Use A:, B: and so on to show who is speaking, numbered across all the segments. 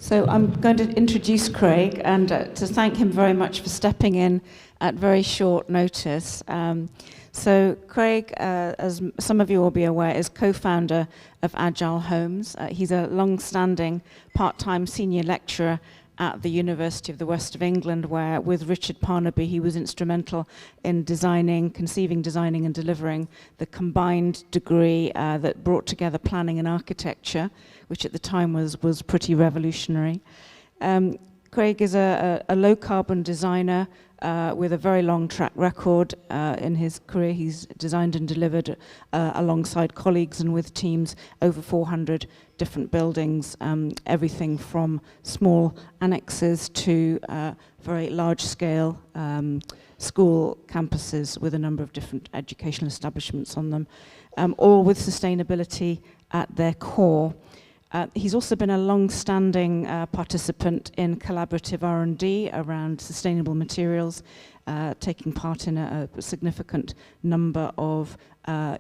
A: So I'm going to introduce Craig and to thank him very much for stepping in at very short notice. So Craig, as some of you will be aware, is co-founder of Agile Homes. He's a long-standing part-time senior lecturer at the University of the West of England, where with Richard Parnaby he was instrumental in conceiving, designing and delivering the combined degree that brought together planning and architecture, which at the time was pretty revolutionary. Craig is a low-carbon designer with a very long track record in his career. He's designed and delivered alongside colleagues and with teams over 400 different buildings, everything from small annexes to very large-scale school campuses with a number of different educational establishments on them, all with sustainability at their core. He's also been a long-standing participant in collaborative R&D around sustainable materials, taking part in a significant number of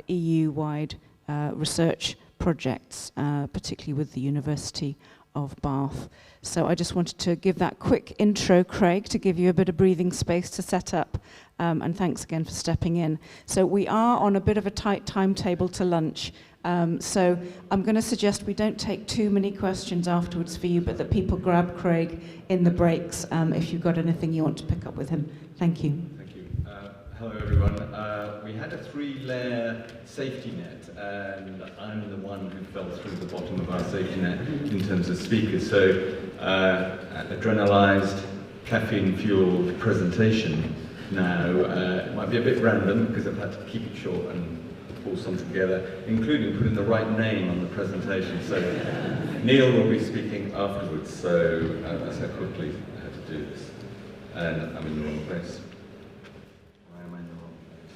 A: EU-wide research projects, particularly with the University of Bath. So I just wanted to give that quick intro, Craig, to give you a bit of breathing space to set up, and thanks again for stepping in. So we are on a bit of a tight timetable to lunch. So I'm going to suggest we don't take too many questions afterwards for you, but that people grab Craig in the breaks if you've got anything you want to pick up with him. Thank you.
B: Thank you. Hello, everyone. We had a 3-layer safety net, and I'm the one who fell through the bottom of our safety net in terms of speakers. So, adrenalized, caffeine-fueled presentation now it might be a bit random because I've had to keep it short and pull something together, including putting the right name on the presentation. So Neil will be speaking afterwards, so that's how quickly I had to do this. And I'm in the wrong place. Why am I in the wrong place?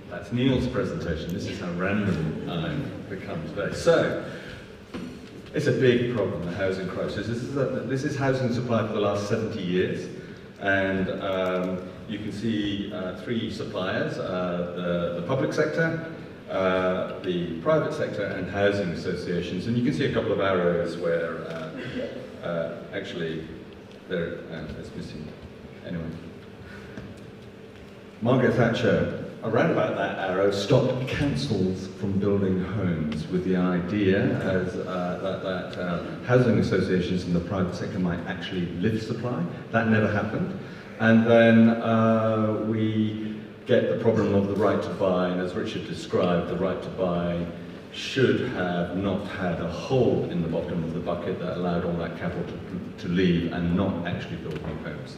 B: That's Neil's presentation. This is how random I become today. So, it's a big problem, the housing crisis. This is housing supply for the last 70 years. And you can see 3 suppliers, the public sector, the private sector, and housing associations. And you can see a couple of arrows where actually it's missing. Anyway. Margaret Thatcher, around about that arrow, stopped councils from building homes with the idea that housing associations in the private sector might actually lift supply. That never happened. And then we get the problem of the right to buy, and as Richard described, the right to buy should have not had a hole in the bottom of the bucket that allowed all that capital to leave and not actually build new homes.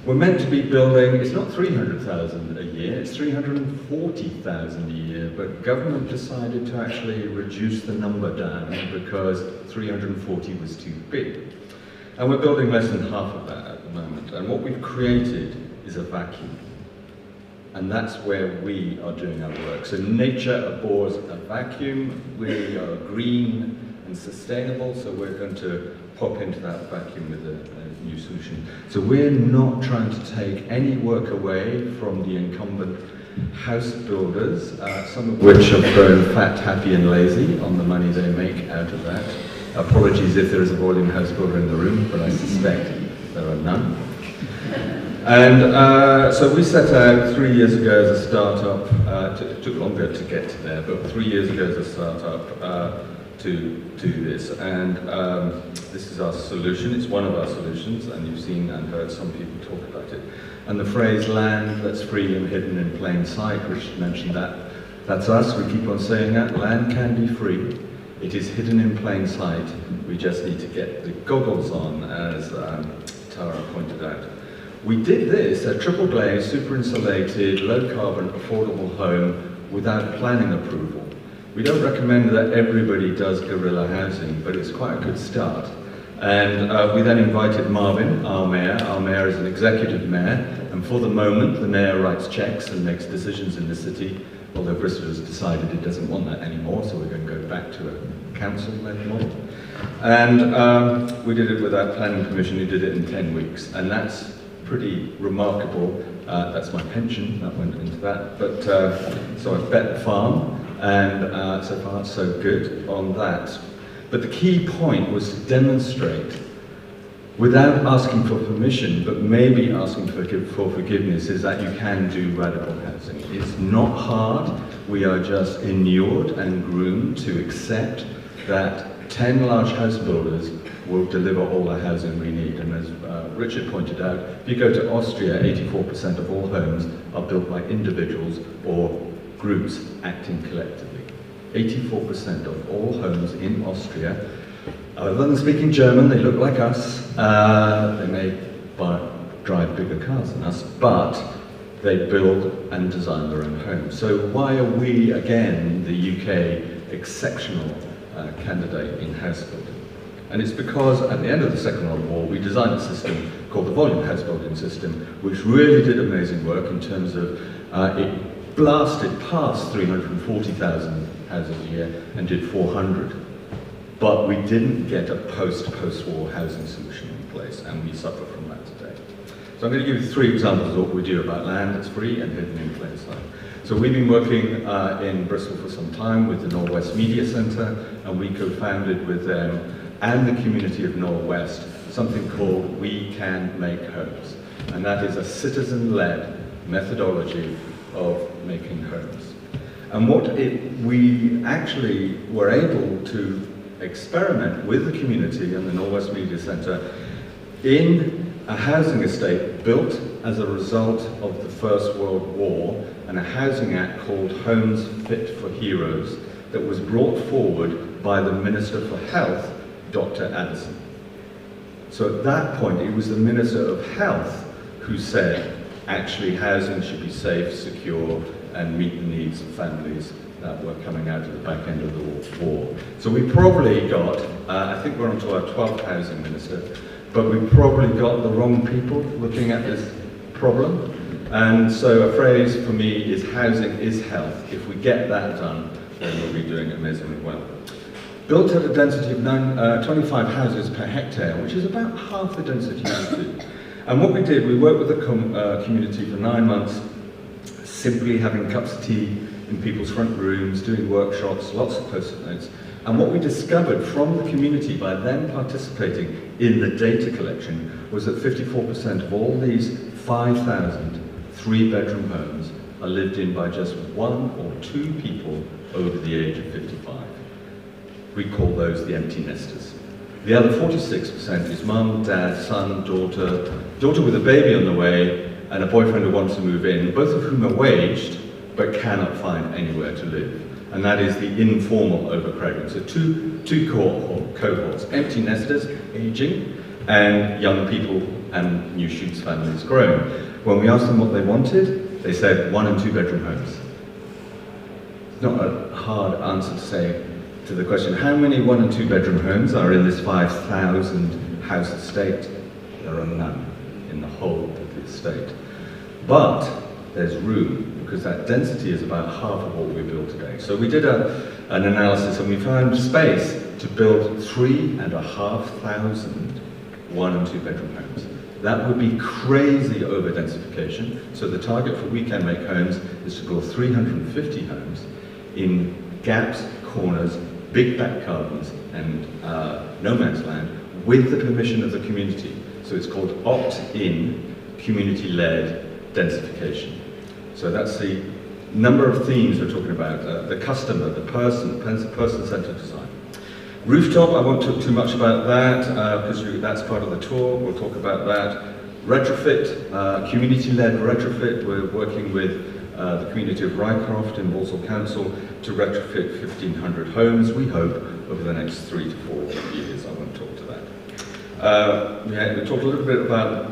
B: We're meant to be building, it's not 300,000 a year, it's 340,000 a year, but government decided to actually reduce the number down because 340 was too big. And we're building less than half of that at the moment. And what we've created is a vacuum. And that's where we are doing our work. So nature abhors a vacuum. We are green and sustainable, so we're going to pop into that vacuum with a new solution. So we're not trying to take any work away from the incumbent house builders, some of which have grown fat, happy and lazy on the money they make out of that. Apologies if there is a volume house builder in the room, but I suspect there are none. And so we set out 3 years ago as a startup, it took longer to get to there, but 3 years ago as a startup to do this. And this is our solution, it's one of our solutions, and you've seen and heard some people talk about it. And the phrase land that's free and hidden in plain sight, Richard mentioned that, that's us, we keep on saying that, land can be free. It is hidden in plain sight. We just need to get the goggles on, as Tara pointed out. We did this, a triple glazed, super insulated, low carbon, affordable home without planning approval. We don't recommend that everybody does guerrilla housing, but it's quite a good start. And we then invited Marvin, our mayor. Our mayor is an executive mayor, and for the moment, the mayor writes checks and makes decisions in the city, although Bristol has decided it doesn't want that anymore, so we're going to go back to a council-led model. And we did it without planning permission. We did it in 10 weeks, and that's pretty remarkable. That's my pension, that went into that. But so I've bet the farm, and so far so good on that. But the key point was to demonstrate, without asking for permission, but maybe asking for forgiveness, is that you can do radical housing. It's not hard. We are just inured and groomed to accept that 10 large house builders will deliver all the housing we need. And as Richard pointed out, if you go to Austria, 84% of all homes are built by individuals or groups acting collectively. 84% of all homes in Austria, other than speaking German, they look like us. They may drive bigger cars than us, but they build and design their own homes. So why are we, again, the UK, exceptional candidate in house building? And it's because at the end of the Second World War, we designed a system called the volume house building system, which really did amazing work in terms of it blasted past 340,000 houses a year and did 400. But we didn't get a post-war housing solution in place, and we suffer from that today. So I'm going to give you 3 examples of what we do about land that's free and hidden in plain sight. So we've been working in Bristol for some time with the Northwest Media Centre, and we co-founded with them and the community of Northwest something called We Can Make Homes. And that is a citizen-led methodology of making homes. And what we actually were able to experiment with the community and the Northwest Media Centre in a housing estate built as a result of the First World War and a housing act called Homes Fit for Heroes that was brought forward by the Minister for Health, Dr. Addison. So at that point, it was the Minister of Health who said, actually, housing should be safe, secure, and meet the needs of families that were coming out of the back end of the war. So we probably got, I think we're onto our 12th housing minister, but we probably got the wrong people looking at this problem. And so a phrase for me is housing is health. If we get that done, then we'll be doing amazingly well. Built at a density of 25 houses per hectare, which is about half the density you do. And what we did, we worked with the community for 9 months, simply having cups of tea in people's front rooms, doing workshops, lots of post-it notes. And what we discovered from the community by them participating in the data collection was that 54% of all these 5,000 3-bedroom homes are lived in by just 1 or 2 people over the age of 55. We call those the empty nesters. The other 46% is mum, dad, son, daughter with a baby on the way, and a boyfriend who wants to move in, both of whom are waged, but cannot find anywhere to live. And that is the informal overcrowding. So two cohorts, empty nesters, aging, and young people and new shoots families growing. When we asked them what they wanted, they said 1 and 2 bedroom homes. It's not a hard answer to say to the question, how many 1 and 2 bedroom homes are in this 5,000 house estate? There are none in the whole of the estate. But there's room, because that density is about half of what we build today. So we did an analysis and we found space to build 3,500 1 and 2 bedroom homes. That would be crazy over densification. So the target for We Can Make Homes is to build 350 homes in gaps, corners, big back gardens, and no man's land with the permission of the community. So it's called opt-in, community-led densification. So that's the number of themes we're talking about, the customer, the person-centered design. Rooftop, I won't talk too much about that, because that's part of the tour, we'll talk about that. Retrofit, community-led retrofit, we're working with the community of Rycroft in Walsall Council to retrofit 1,500 homes, we hope, over the next 3 to 4 years. I won't talk to that. We talked a little bit about,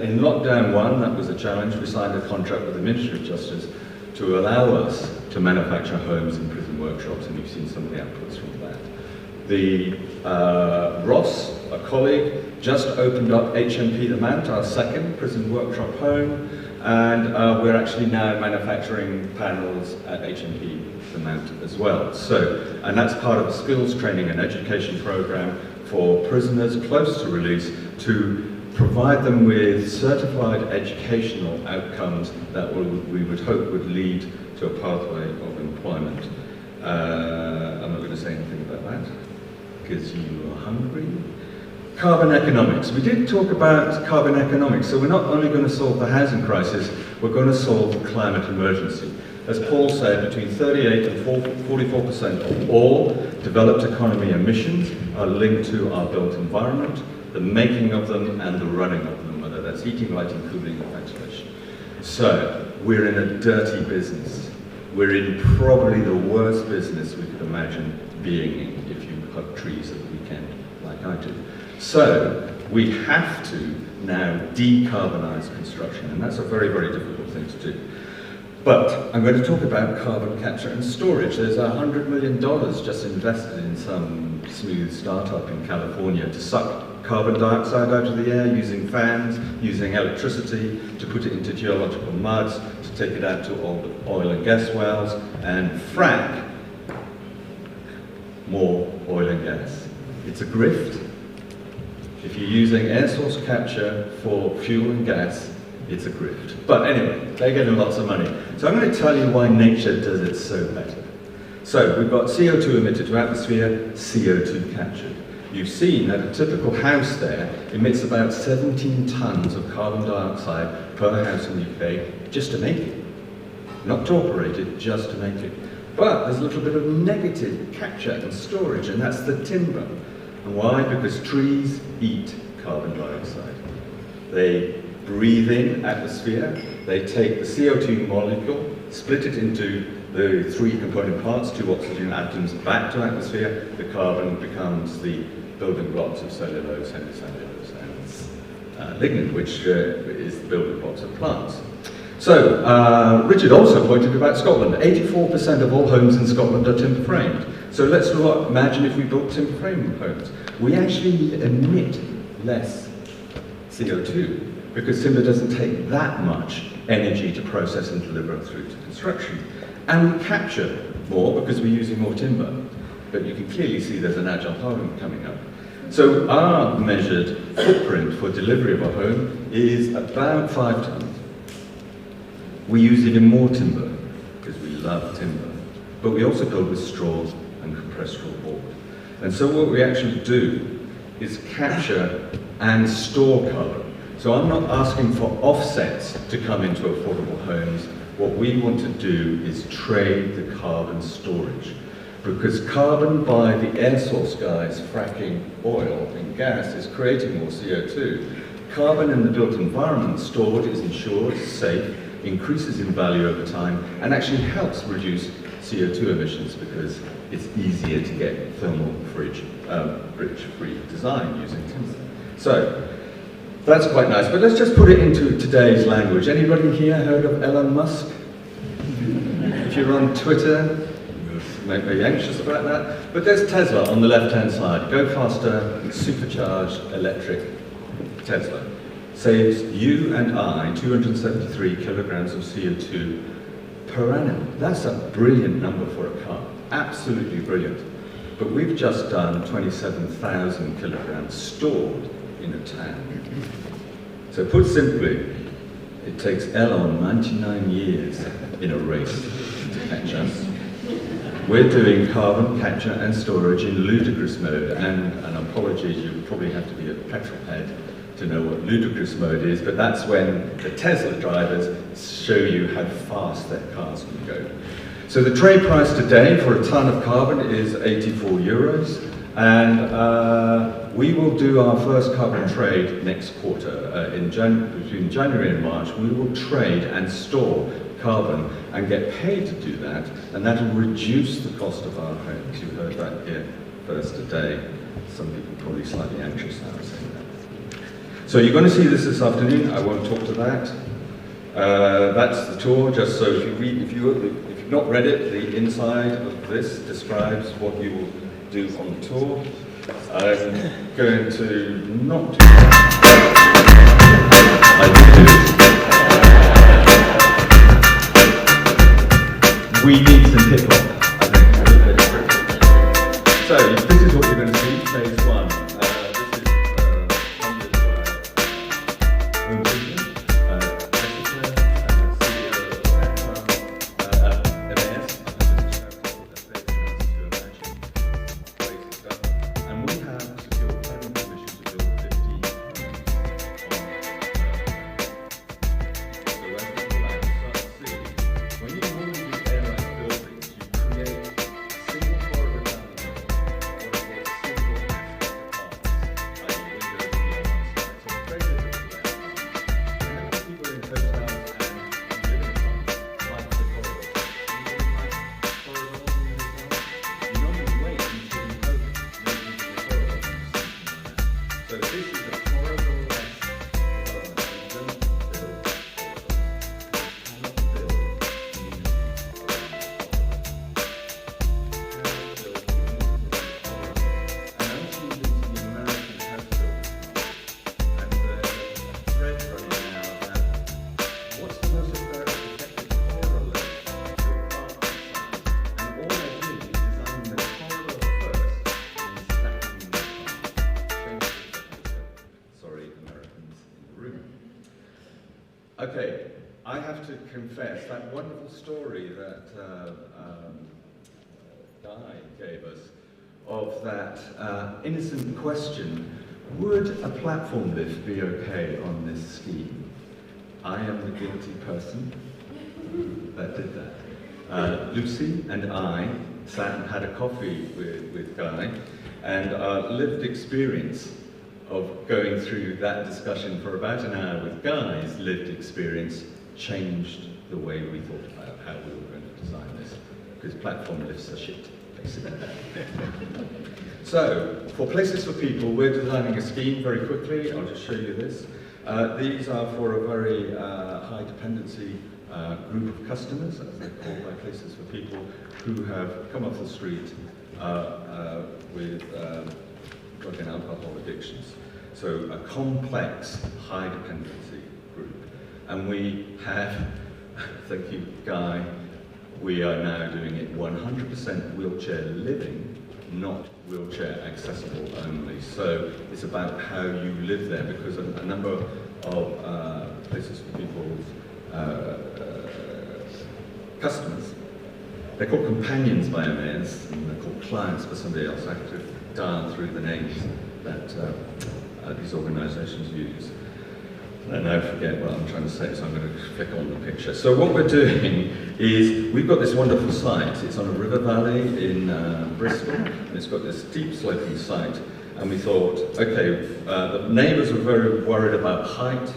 B: in lockdown 1, that was a challenge, we signed a contract with the Ministry of Justice to allow us to manufacture homes in prison workshops, and you've seen some of the outputs from that. The Ross, a colleague, just opened up HMP The Mount, our second prison workshop home, and we're actually now manufacturing panels at HMP The Mount as well. So, and that's part of a skills training and education program for prisoners close to release to provide them with certified educational outcomes that we would hope would lead to a pathway of employment. I'm not going to say anything about that. because you are hungry. Carbon economics. We did talk about carbon economics, so we're not only going to solve the housing crisis, we're going to solve the climate emergency. As Paul said, between 38 and 44% of all developed economy emissions are linked to our built environment, the making of them and the running of them, whether that's heating, lighting, cooling or ventilation. So, we're in a dirty business. We're in probably the worst business we could imagine being in if you hug trees at the weekend, like I do. So, we have to now decarbonise construction, and that's a very, very difficult thing to do. But I'm going to talk about carbon capture and storage. There's $100 million just invested in some smooth startup in California to suck carbon dioxide out of the air using fans, using electricity, to put it into geological muds, to take it out to oil and gas wells, and frack more oil and gas. It's a grift. If you're using air source capture for fuel and gas, it's a grift. But anyway, they're getting lots of money. So I'm going to tell you why nature does it so better. So we've got CO2 emitted to atmosphere, CO2 captured. You've seen that a typical house there emits about 17 tons of carbon dioxide per house in the UK just to make it. Not to operate it, just to make it. But there's a little bit of negative capture and storage, and that's the timber. And why? Because trees eat carbon dioxide. They breathe in atmosphere, they take the CO2 molecule, split it into the three component parts, two oxygen atoms back to atmosphere, the carbon becomes the building blocks of cellulose, hemicellulose, and lignin, which is the building blocks of plants. So, Richard also pointed about Scotland. 84% of all homes in Scotland are timber framed. So let's imagine if we built timber frame homes. We actually emit less CO2 because timber doesn't take that much energy to process and deliver through to construction. And we capture more because we're using more timber. But you can clearly see there's an Agile Home coming up. So our measured footprint for delivery of a home is about 5 tons. We use even more timber because we love timber. But we also build with straw and compressed straw board. And so what we actually do is capture and store carbon. So I'm not asking for offsets to come into affordable homes. What we want to do is trade the carbon storage. Because carbon by the air source guys fracking oil and gas is creating more CO2. Carbon in the built environment stored is ensured, safe, increases in value over time, and actually helps reduce CO2 emissions because it's easier to get thermal bridge-free design using timber. So, that's quite nice, but let's just put it into today's language. Anybody here heard of Elon Musk? If you're on Twitter, you may be anxious about that. But there's Tesla on the left-hand side. Go faster, supercharged electric Tesla. Saves you and I 273 kilograms of CO2 per annum. That's a brilliant number for a car. Absolutely brilliant. But we've just done 27,000 kilograms stored in a tank. So put simply, it takes Elon 99 years in a race to catch us. We're doing carbon capture and storage in ludicrous mode, and apologies, you probably have to be a petrol head to know what ludicrous mode is, but that's when the Tesla drivers show you how fast their cars can go. So the trade price today for a ton of carbon is 84 euros, and we will do our first carbon trade next quarter. Between January and March, we will trade and store carbon and get paid to do that, and that will reduce the cost of our homes. You heard that here first today. Some people probably slightly anxious now saying that. So you're going to see this afternoon. I won't talk to that. That's the tour. Just so if you've not read it, the inside of this describes what you will do on the tour. I'm going to not do that. We need some hip-hop, I think. So, this is what you're going to see, phase 1. And Okay, I have to confess that wonderful story that Guy gave us of that innocent question, would a platform lift be okay on this scheme? I am the guilty person that did that. Lucy and I sat and had a coffee with Guy, and our lived experience of going through that discussion for about an hour with Guy's lived experience changed the way we thought about how we were going to design this, because platform lifts are shit, basically. So, for Places for People, we're designing a scheme very quickly. I'll just show you this. These are for a very high dependency group of customers, as they're called by Places for People, who have come off the street with drug and alcohol addictions. So a complex, high dependency group. And we have, thank you Guy, we are now doing it 100% wheelchair living, not wheelchair accessible only. So it's about how you live there, because a number of Places for People's customers, they're called companions by MAs, and they're called clients by somebody else. I have to dial through the names that these organisations use. And I forget what I'm trying to say, so I'm going to click on the picture. So what we're doing is, we've got this wonderful site. It's on a river valley in Bristol, and it's got this steep sloping site. And we thought, okay, the neighbours were very worried about height.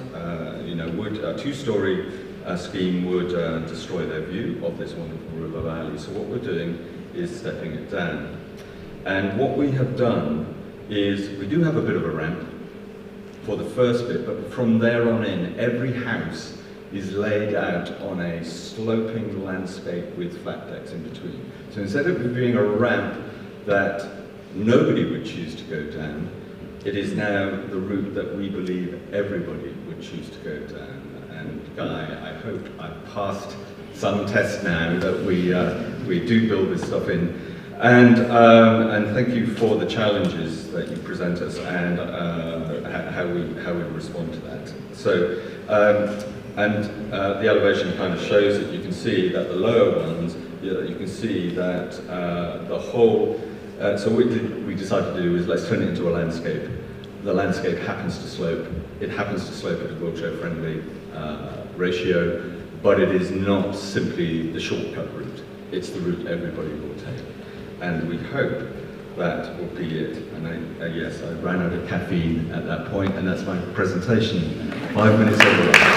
B: Would a two-storey scheme would destroy their view of this wonderful river valley. So what we're doing is stepping it down. And what we have done is, we do have a bit of a ramp for the first bit, but from there on in, every house is laid out on a sloping landscape with flat decks in between. So instead of it being a ramp that nobody would choose to go down, it is now the route that we believe everybody would choose to go down. And Guy, I hope I've passed some test now that we do build this stuff in. And thank you for the challenges that you present us, and how we respond to that. So, the elevation kind of shows it. You can see that the lower ones, you can see that the whole. So what we decided to do is, let's turn it into a landscape. The landscape happens to slope. It happens to slope at a wheelchair-friendly ratio, but it is not simply the shortcut route. It's the route everybody will take. And we hope that will be it. And yes, I ran out of caffeine at that point, and that's my presentation. 5 minutes over.